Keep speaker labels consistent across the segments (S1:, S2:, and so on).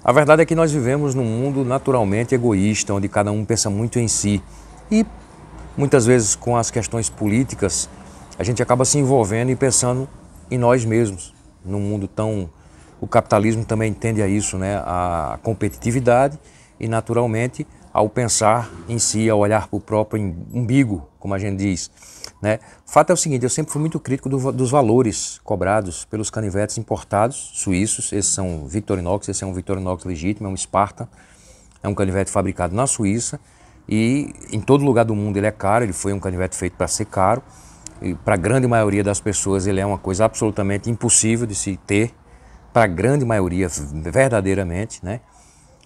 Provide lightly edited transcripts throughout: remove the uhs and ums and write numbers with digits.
S1: A verdade é que nós vivemos num mundo naturalmente egoísta, onde cada um pensa muito em si. E muitas vezes com as questões políticas, a gente acaba se envolvendo e pensando em nós mesmos. Num mundo tão... O capitalismo também tende a isso, né? A competitividade e naturalmente ao pensar em si, ao olhar para o próprio umbigo, como a gente diz, né? O fato é o seguinte, eu sempre fui muito crítico dos valores cobrados pelos canivetes importados, suíços. Esses são Victorinox, esse é um Victorinox legítimo, é um Spartan, é um canivete fabricado na Suíça e em todo lugar do mundo ele é caro, ele foi um canivete feito para ser caro e para a grande maioria das pessoas ele é uma coisa absolutamente impossível de se ter, para a grande maioria verdadeiramente, né?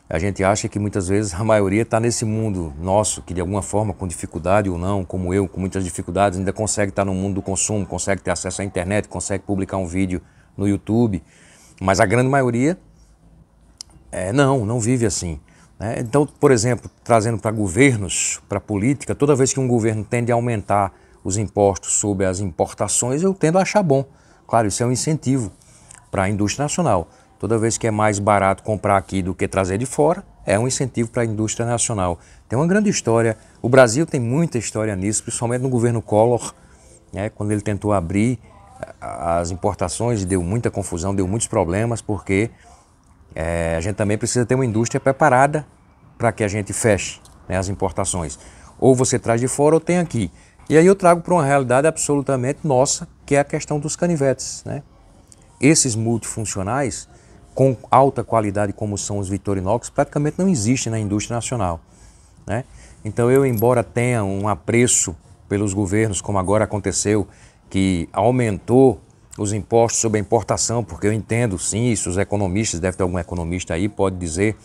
S1: A gente acha que muitas vezes a maioria está nesse mundo nosso, que de alguma forma, com dificuldade ou não, como eu, com muitas dificuldades, ainda consegue estar no mundo do consumo, consegue ter acesso à internet, consegue publicar um vídeo no YouTube, mas a grande maioria não vive assim, né? Então, por exemplo, trazendo para governos, para política, toda vez que um governo tende a aumentar os impostos sobre as importações, eu tendo a achar bom. Claro, isso é um incentivo para a indústria nacional. Toda vez que é mais barato comprar aqui do que trazer de fora, é um incentivo para a indústria nacional. Tem uma grande história, o Brasil tem muita história nisso, principalmente no governo Collor, né, quando ele tentou abrir as importações, deu muita confusão, deu muitos problemas, porque a gente também precisa ter uma indústria preparada para que a gente feche, né, as importações. Ou você traz de fora ou tem aqui. E aí eu trago para uma realidade absolutamente nossa, que é a questão dos canivetes, né? Esses multifuncionais, com alta qualidade como são os Victorinox, praticamente não existem na indústria nacional, né? Então eu, embora tenha um apreço pelos governos, como agora aconteceu, que aumentou os impostos sobre a importação, porque eu entendo sim, isso os economistas, deve ter algum economista aí, pode dizer,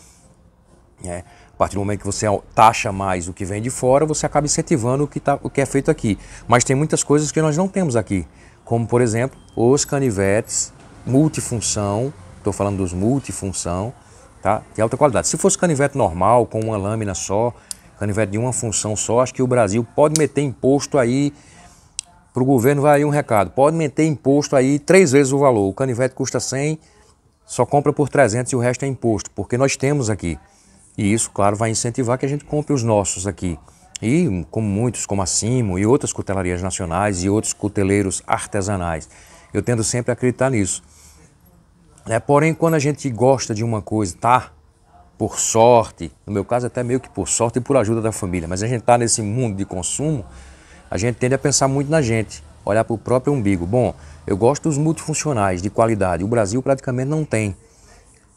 S1: a partir do momento que você taxa mais o que vem de fora, você acaba incentivando o que é feito aqui. Mas tem muitas coisas que nós não temos aqui, como por exemplo, os canivetes multifunção, estou falando dos multifunção, tá? De alta qualidade. Se fosse canivete normal, com uma lâmina só, canivete de uma função só, acho que o Brasil pode meter imposto aí, para o governo vai aí um recado, pode meter imposto aí 3 vezes o valor. O canivete custa 100, só compra por 300 e o resto é imposto, porque nós temos aqui. E isso, claro, vai incentivar que a gente compre os nossos aqui. E como muitos, como a Simo e outras cutelarias nacionais e outros cuteleiros artesanais. Eu tendo sempre a acreditar nisso. Porém, quando a gente gosta de uma coisa, tá? Por sorte, no meu caso até meio que por sorte e por ajuda da família, mas a gente tá nesse mundo de consumo, a gente tende a pensar muito na gente, olhar para o próprio umbigo. Bom, eu gosto dos multifuncionais de qualidade, o Brasil praticamente não tem.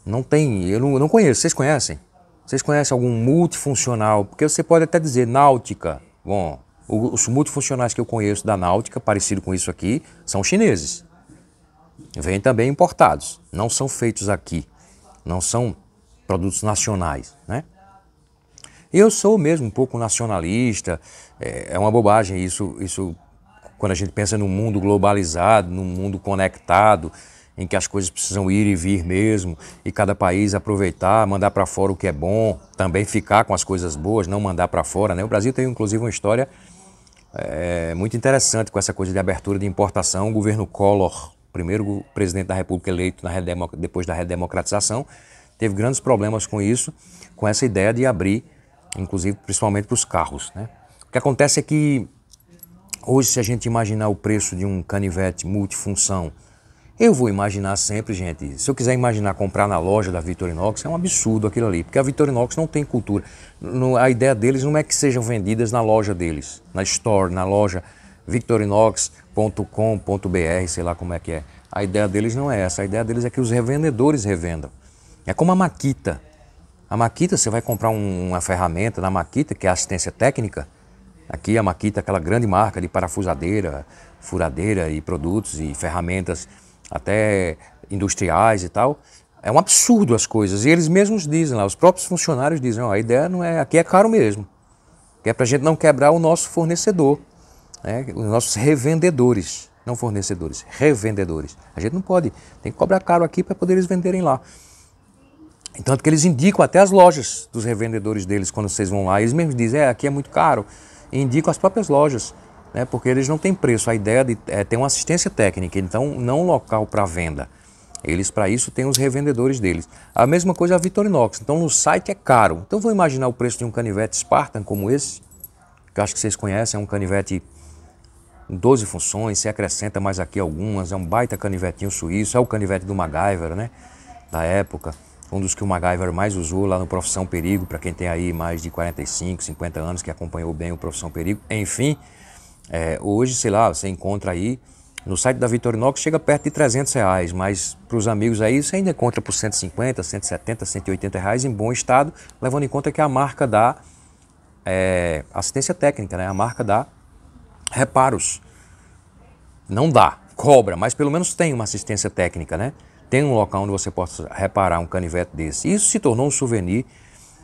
S1: Não tem, eu não conheço, vocês conhecem? Vocês conhecem algum multifuncional? Porque você pode até dizer náutica. Bom, os multifuncionais que eu conheço da náutica, parecido com isso aqui, são chineses. Vêm também importados, não são feitos aqui, não são produtos nacionais, né? Eu sou mesmo um pouco nacionalista, é uma bobagem isso quando a gente pensa num mundo globalizado, num mundo conectado, em que as coisas precisam ir e vir mesmo, e cada país aproveitar, mandar para fora o que é bom, também ficar com as coisas boas, não mandar para fora, né? O Brasil tem inclusive uma história muito interessante com essa coisa de abertura de importação. O governo Collor, primeiro presidente da República eleito depois da redemocratização, teve grandes problemas com isso, com essa ideia de abrir, inclusive principalmente para os carros, né? O que acontece é que hoje, se a gente imaginar o preço de um canivete multifunção, eu vou imaginar sempre, gente, se eu quiser imaginar comprar na loja da Victorinox, é um absurdo aquilo ali, porque a Victorinox não tem cultura. A ideia deles não é que sejam vendidas na loja deles, na store, na loja victorinox.com.br, sei lá como é que é. A ideia deles não é essa, a ideia deles é que os revendedores revendam. É como a Makita. A Makita, você vai comprar uma ferramenta na Makita, que é assistência técnica. Aqui a Makita, aquela grande marca de parafusadeira, furadeira e produtos e ferramentas até industriais e tal. É um absurdo as coisas. E eles mesmos dizem lá, os próprios funcionários dizem, a ideia não é, aqui é caro mesmo. Que é para a gente não quebrar o nosso fornecedor, né? Os nossos revendedores, não fornecedores, revendedores. A gente não pode, tem que cobrar caro aqui para poder eles venderem lá. Tanto que eles indicam até as lojas dos revendedores deles quando vocês vão lá. Eles mesmos dizem, aqui é muito caro. E indicam as próprias lojas, né? Porque eles não têm preço. A ideia é ter uma assistência técnica, então não um local para venda. Eles, para isso, têm os revendedores deles. A mesma coisa a Victorinox. Então, no site é caro. Então, vou imaginar o preço de um canivete Spartan como esse, que eu acho que vocês conhecem, é um canivete 12 funções, se acrescenta mais aqui algumas, é um baita canivetinho suíço, é o canivete do MacGyver, né, da época, um dos que o MacGyver mais usou lá no Profissão Perigo, para quem tem aí mais de 45, 50 anos, que acompanhou bem o Profissão Perigo. Enfim, hoje, sei lá, você encontra aí, no site da Victorinox chega perto de R$300, mas para os amigos aí você ainda encontra por 150, 170, 180 reais em bom estado, levando em conta que a marca dá assistência técnica, né, a marca dá reparos. Não dá, cobra, mas pelo menos tem uma assistência técnica, né? Tem um local onde você possa reparar um canivete desse. Isso se tornou um souvenir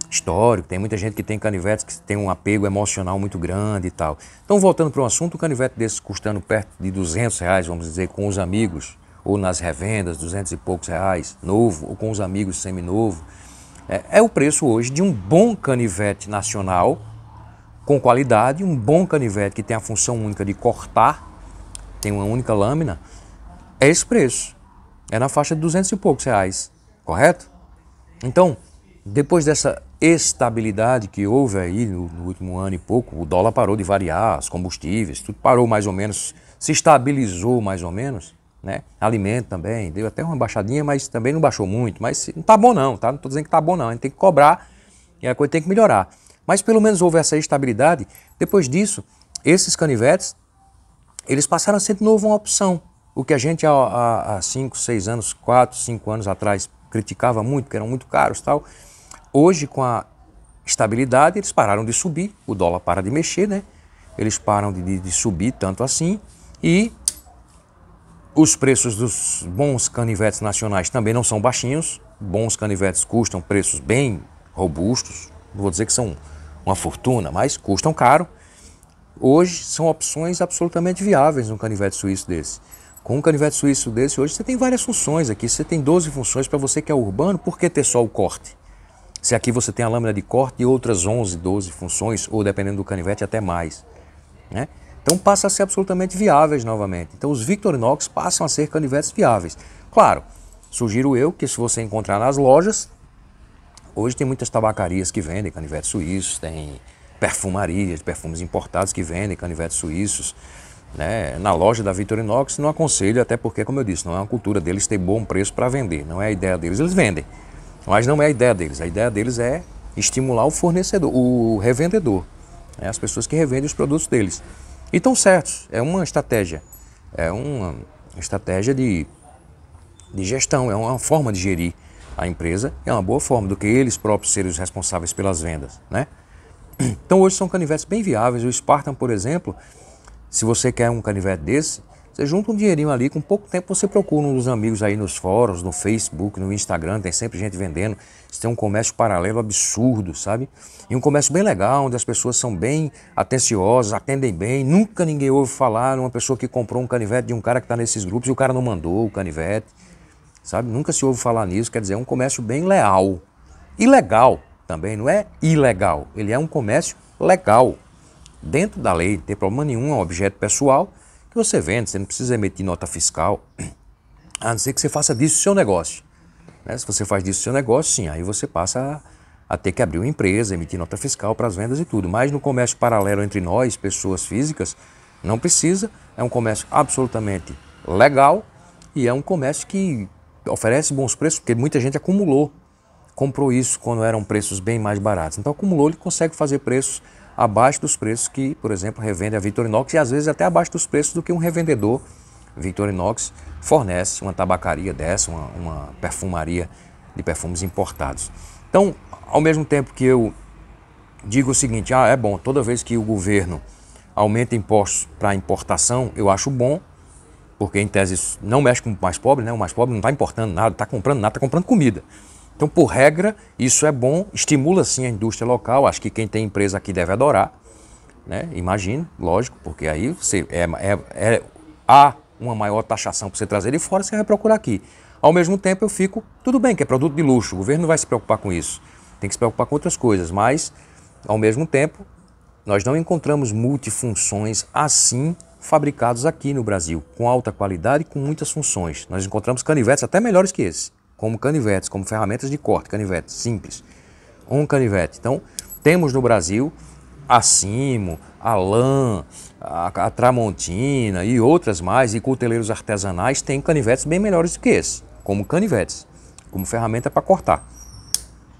S1: histórico. Tem muita gente que tem canivetes que tem um apego emocional muito grande e tal. Então, voltando para o assunto, um canivete desse custando perto de R$200, vamos dizer, com os amigos, ou nas revendas, 200 e poucos reais, novo, ou com os amigos seminovo, é o preço hoje de um bom canivete nacional, com qualidade, um bom canivete que tem a função única de cortar, tem uma única lâmina, é esse preço. É na faixa de 200 e poucos reais, correto? Então, depois dessa estabilidade que houve aí no último ano e pouco, o dólar parou de variar, os combustíveis, tudo parou mais ou menos, se estabilizou mais ou menos, né? Alimento também, deu até uma baixadinha, mas também não baixou muito, mas não tá bom não, tá? Não tô dizendo que tá bom não, a gente tem que cobrar e a coisa tem que melhorar. Mas pelo menos houve essa estabilidade. Depois disso, esses canivetes, eles passaram a ser de novo uma opção. O que a gente há 5, 6 anos, 4, 5 anos atrás criticava muito, que eram muito caros e tal. Hoje, com a estabilidade, eles pararam de subir, o dólar para de mexer, né? Eles param de subir tanto assim e os preços dos bons canivetes nacionais também não são baixinhos. Bons canivetes custam preços bem robustos, não vou dizer que são uma fortuna, mas custam caro. Hoje são opções absolutamente viáveis um canivete suíço desse. Com um canivete suíço desse, hoje você tem várias funções aqui. Você tem 12 funções para você que é urbano, por que ter só o corte? Se aqui você tem a lâmina de corte e outras 11, 12 funções, ou dependendo do canivete, até mais, né? Então passa a ser absolutamente viáveis novamente. Então os Victorinox passam a ser canivetes viáveis. Claro, sugiro eu que se você encontrar nas lojas, hoje tem muitas tabacarias que vendem canivetes suíços, tem perfumarias, perfumes importados que vendem canivetes suíços, né? Na loja da Victorinox não aconselho, até porque, como eu disse, não é uma cultura deles ter bom preço para vender, não é a ideia deles, eles vendem, mas não é a ideia deles é estimular o fornecedor, o revendedor, né? As pessoas que revendem os produtos deles. E estão certos, é uma estratégia de gestão, é uma forma de gerir a empresa, é uma boa forma do que eles próprios serem os responsáveis pelas vendas, né? Então hoje são canivetes bem viáveis. O Spartan, por exemplo, se você quer um canivete desse, você junta um dinheirinho ali, com pouco tempo você procura um dos amigos aí nos fóruns, no Facebook, no Instagram, tem sempre gente vendendo. Você tem um comércio paralelo absurdo, sabe? E um comércio bem legal, onde as pessoas são bem atenciosas, atendem bem. Nunca ninguém ouve falar numa pessoa que comprou um canivete de um cara que está nesses grupos e o cara não mandou o canivete, sabe? Nunca se ouve falar nisso, quer dizer, é um comércio bem leal. E legal também, não é ilegal, ele é um comércio legal. Dentro da lei, não tem problema nenhum, é um objeto pessoal que você vende, você não precisa emitir nota fiscal, a não ser que você faça disso o seu negócio, né? Se você faz disso o seu negócio, sim, aí você passa a ter que abrir uma empresa, emitir nota fiscal para as vendas e tudo. Mas no comércio paralelo entre nós, pessoas físicas, não precisa, é um comércio absolutamente legal e é um comércio que oferece bons preços, porque muita gente acumulou, comprou isso quando eram preços bem mais baratos. Então acumulou, ele consegue fazer preços abaixo dos preços que, por exemplo, revende a Victorinox e às vezes até abaixo dos preços do que um revendedor Victorinox fornece, uma tabacaria dessa, uma perfumaria de perfumes importados. Então, ao mesmo tempo que eu digo o seguinte, é bom, toda vez que o governo aumenta impostos para importação, eu acho bom, porque em tese isso não mexe com o mais pobre, né? O mais pobre não está importando nada, está comprando nada, está comprando comida. Então, por regra, isso é bom, estimula sim a indústria local, acho que quem tem empresa aqui deve adorar, né? Imagino, lógico, porque aí você há uma maior taxação para você trazer de fora, você vai procurar aqui. Ao mesmo tempo eu fico, tudo bem que é produto de luxo, o governo não vai se preocupar com isso, tem que se preocupar com outras coisas, mas ao mesmo tempo nós não encontramos multifunções assim fabricados aqui no Brasil, com alta qualidade e com muitas funções. Nós encontramos canivetes até melhores que esse, como canivetes, como ferramentas de corte, canivetes simples. Um canivete. Então, temos no Brasil a Simo, a Lã, a Tramontina e outras mais, e cuteleiros artesanais têm canivetes bem melhores do que esse, como canivetes, como ferramenta para cortar.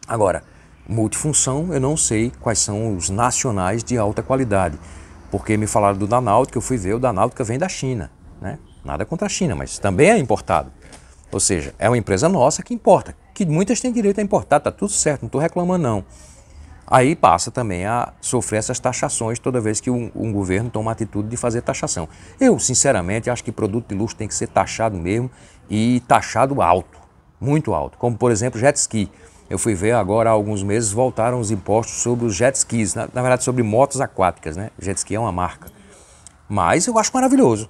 S1: Agora, multifunção, eu não sei quais são os nacionais de alta qualidade, porque me falaram do Danaútica, eu fui ver, o Danaútica vem da China, né? Nada contra a China, mas também é importado. Ou seja, é uma empresa nossa que importa, que muitas têm direito a importar, tá tudo certo, não estou reclamando não. Aí passa também a sofrer essas taxações toda vez que um governo toma a atitude de fazer taxação. Eu, sinceramente, acho que produto de luxo tem que ser taxado mesmo e taxado alto, muito alto, como por exemplo jet ski. Eu fui ver agora há alguns meses voltaram os impostos sobre os jet skis, na verdade sobre motos aquáticas, né? Jet ski é uma marca, mas eu acho maravilhoso.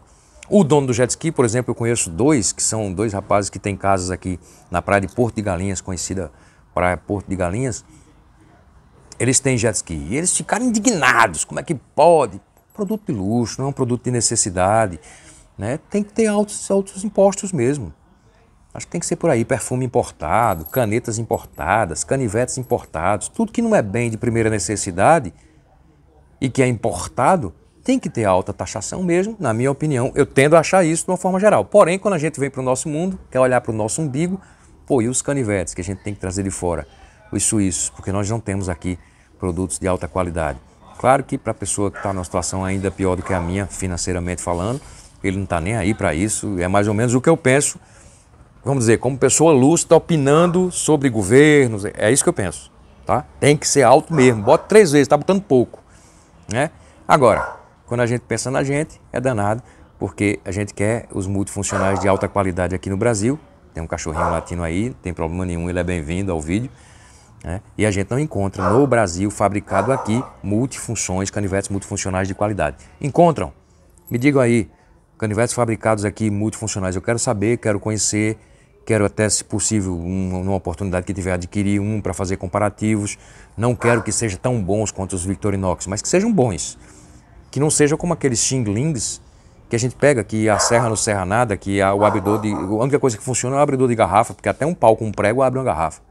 S1: O dono do jet ski, por exemplo, eu conheço dois, que são dois rapazes que têm casas aqui na praia de Porto de Galinhas, conhecida praia Porto de Galinhas. Eles têm jet ski e eles ficaram indignados, como é que pode? Produto de luxo, não é um produto de necessidade, né? Tem que ter altos impostos mesmo. Acho que tem que ser por aí, perfume importado, canetas importadas, canivetes importados, tudo que não é bem de primeira necessidade e que é importado, tem que ter alta taxação mesmo, na minha opinião. Eu tendo a achar isso de uma forma geral. Porém, quando a gente vem para o nosso mundo, quer olhar para o nosso umbigo, pô, e os canivetes que a gente tem que trazer de fora? Os suíços, porque nós não temos aqui produtos de alta qualidade. Claro que para a pessoa que está numa situação ainda pior do que a minha, financeiramente falando, ele não está nem aí para isso, é mais ou menos o que eu penso, vamos dizer, como pessoa lúcida opinando sobre governos, é isso que eu penso, tá? Tem que ser alto mesmo, bota 3 vezes, está botando pouco, né? Agora, quando a gente pensa na gente, é danado, porque a gente quer os multifuncionais de alta qualidade aqui no Brasil, tem um cachorrinho latino aí, não tem problema nenhum, ele é bem-vindo ao vídeo, né? E a gente não encontra no Brasil, fabricado aqui, multifunções, canivetes multifuncionais de qualidade. Encontram? Me digam aí, canivetes fabricados aqui, multifuncionais, eu quero saber, quero conhecer, quero até, se possível, numa oportunidade que tiver, adquirir um para fazer comparativos. Não quero que sejam tão bons quanto os Victorinox, mas que sejam bons. Que não sejam como aqueles Xinglings que a gente pega, que a serra não serra nada, que o abridor de... A única coisa que funciona é o abridor de garrafa, porque até um pau com um prego abre uma garrafa.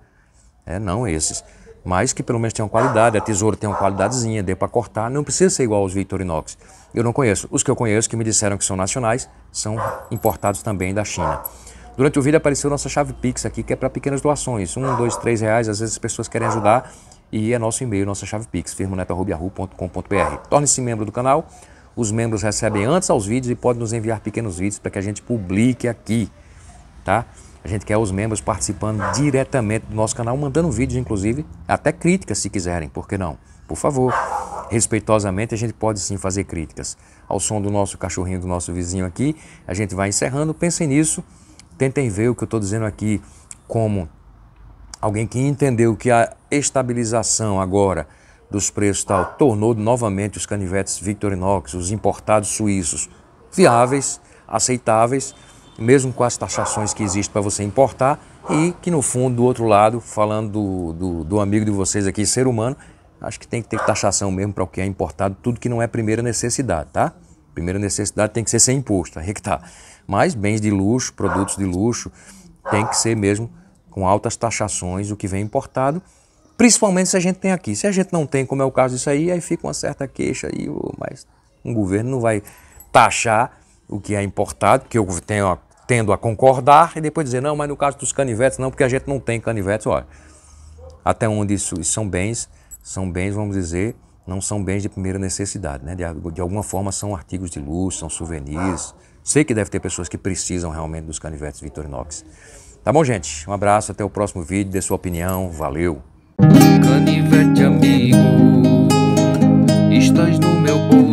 S1: Não esses. Mas que pelo menos tenham qualidade, a tesoura tem uma qualidadezinha, dê para cortar, não precisa ser igual aos Victorinox. Eu não conheço. Os que eu conheço, que me disseram que são nacionais, são importados também da China. Durante o vídeo apareceu nossa chave Pix aqui, que é para pequenas doações, 1, 2, 3 reais, às vezes as pessoas querem ajudar, e é nosso e-mail, nossa chave Pix, firmoneto@yahoo.com.br. Torne-se membro do canal, os membros recebem antes aos vídeos e podem nos enviar pequenos vídeos para que a gente publique aqui, tá? A gente quer os membros participando diretamente do nosso canal, mandando vídeos, inclusive, até críticas se quiserem, por que não? Por favor, respeitosamente a gente pode sim fazer críticas. Ao som do nosso cachorrinho, do nosso vizinho aqui, a gente vai encerrando, pensem nisso, tentem ver o que eu estou dizendo aqui como alguém que entendeu que a estabilização agora dos preços tal tornou novamente os canivetes Victorinox, os importados suíços, viáveis, aceitáveis, mesmo com as taxações que existem para você importar, e que no fundo, do outro lado, falando do amigo de vocês aqui, ser humano, acho que tem que ter taxação mesmo para o que é importado, tudo que não é primeira necessidade, tá? Primeira necessidade tem que ser sem imposto, aí que tá. Mas bens de luxo, produtos de luxo, tem que ser mesmo com altas taxações o que vem importado, principalmente se a gente tem aqui. Se a gente não tem, como é o caso disso aí fica uma certa queixa aí, mas um governo não vai taxar o que é importado, porque eu tendo a concordar e depois dizer, não, mas no caso dos canivetes não, porque a gente não tem canivetes. Olha, até onde isso são bens, vamos dizer, não são bens de primeira necessidade, né? De alguma forma são artigos de luxo, são souvenirs. Sei que deve ter pessoas que precisam realmente dos canivetes Victorinox. Tá bom, gente? Um abraço, até o próximo vídeo, dê sua opinião, valeu!
S2: Canivete amigo, estás no meu bolso.